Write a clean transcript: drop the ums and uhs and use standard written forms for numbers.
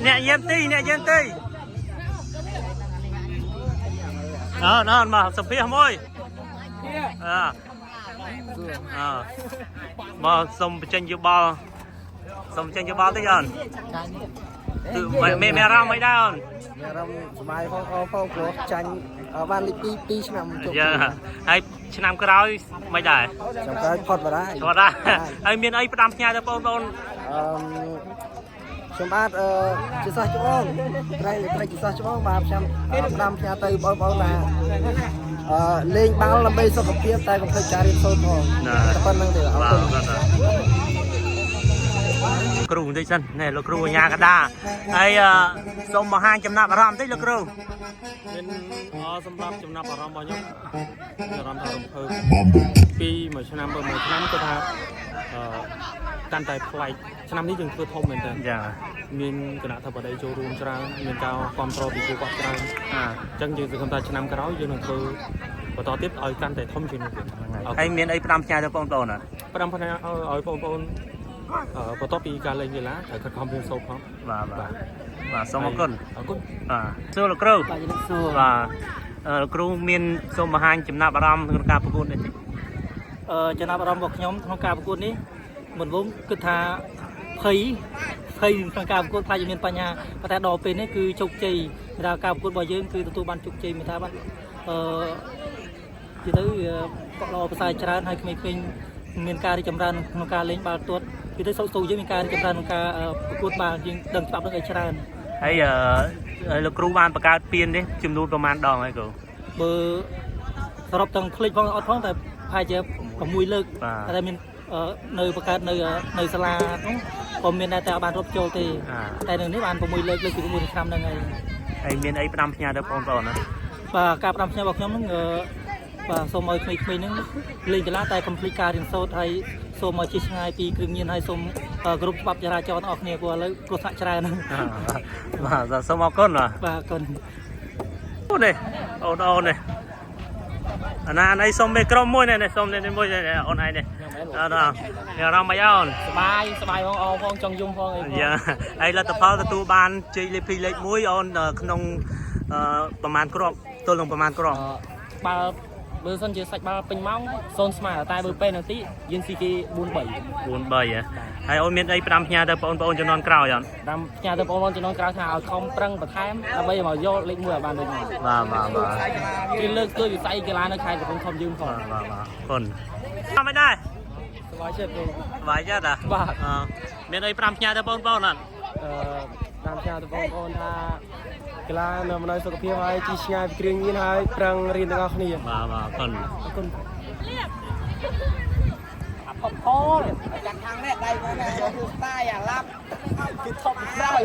nè yếm tí nó mà sập phía môi mà sông tranh vô bao tới giờ mẹ ra mấy đau bài phong của tranh van pi năm chục hay năm cái đó mấy đại trong cái phật vào đó ai miền ấy đam nhà cho con chúng ta chỉ sao chúng ông đây chỉ sao chúng ông 300 năm nhà tây bao là lên bao làm bây giờ có biết tay không phải trả tiền sâu thôi phân năng để kêu đây sân này là kêu nhà cả đa ai xong mà 200 năm ram tích là kêu nên xongรับจำนำอารมณ์บ่อยอารมณ์ทางอำเภอปีเหมือนชนะเบอร์เหมือนชนะก็ทาการแต่ไฟชนะนี้จึงคือทมเหมือนกันมีขณะทำอะไรโจรูมจรามีการความโปรปีกูกจราจังจึงคือคำตาชนะกระร้อยยืนคือพอต่อtiếpเอาการแต่ทมจริงไอ้เมียนไอ้ประดามชาจะป้องโตน่ะประดามพนักเอาป้องพอต่อปีการเล่นอยู่แล้วแต่คัดความเป็นโซ่ครับvà xong một cân xưa là kêu và kêu miền sông mà 200 năm ram trong ca bạc này ចំណាប់អារម្មណ៍របស់ខ្ញុំក្នុងការប្រកួតនេះមិនវងគិតថាភ័យក្នុងការប្រកួតខ្លាចមានបញ្ហាប៉ុន្តែដល់ពេលនេះគឺជោគជ័យដល់ការប្រកួតរបស់យើងគឺទទួលបានជោគជ័យមានថាបាទនិយាយទៅក៏ល្អប្រសើរច្រើនហើយក្មេងៗមានការរីកចម្រើនក្នុងការលេងបាល់ទាត់គឺទៅសូវយើងមានការរីកចម្រើនក្នុងការប្រកួតបាល់យើងដឹងច្បាប់នឹងឲ្យច្រើនហើយលោកគ្រូបានបង្កើតពៀននេះចំនួនប្រមាណដងហើយគ្រូបើសរុបទាំងផ្លេចផងអត់ផងតែប្រហែលជា6លើកតែមាននៅបង្កើតនៅសាលាហ្នឹងក៏មានតែអត់បានរត់ចូលទេតែនៅនេះបាន6លើកទី6ឆ្នាំហ្នឹងហើយមានអីផ្ដាំផ្ញើដល់បងប្អូនណាបាទការផ្ដាំផ្ញើរបស់ខ្ញុំហ្នឹងបាទសូមឲ្យក្មេងៗហ្នឹងលេងកីឡាតែកុំភ្លេចការរៀនសូត្រហើយសូមឲ្យជិះឆ្ងាយពីគ្រឿងញៀនហើយសូមគ្រប់ច្បាប់ចរាចរណ៍ទាំងអស់គ្នាព្រោះឥឡូវគ្រោះថ្នាក់ច្រើនហ្នឹងបាទសូមអរគុណបាទអរគុណអូនេះអូននេះអាណាសូមមេក្រុមមួយនេះសូមនេះមួយអូនឯនេះអារម្មណ៍មិនអូនសបាយផងចង់យំផងអីយ៉ាហើយលទ្ធផលទទួលបានជ័យលេខ2លេខ1អូនក្នុងប្រមាណគ្រាប់ទល់នឹងប្រមាណគ្រាប់បើសិនជាសាច់បាល់ពេញម៉ោង0ស្មើតែបើពេលនាទីយើងស៊ីគេ4-3ហើយអូនមានអីផ្ដាំផ្ញើទៅបងប្អូនជំនាន់ក្រោយអត់ផ្ដាំផ្ញើទៅបងប្អូនជំនាន់ក្រោយថាឲ្យខំប្រឹងបន្ថែមដើម្បីមកយកលេខ1ឲ្យបានដូចនេះបាទគេលើកស្ទួយវិស័យកីឡានៅខេត្តកំពង់ធំយើងផងគុណអត់មិនដែរសប្បាយចិត្តបាទមានអីផ្ដាំផ្ញើទៅបងប្អូនអត់ផ្ដាំផ្ញើទៅបងប្អូនថាកីឡានៅមនោសុខភាពហើយជីឆ្ងាយពីគ្រឿងញៀនហើយប្រឹងរៀនទាំងអស់គ្នាបាទគុណអរគុណចាក់ខាងនេះដៃមកគឺស្ទាយអាឡាប់គឺធំក្រោយ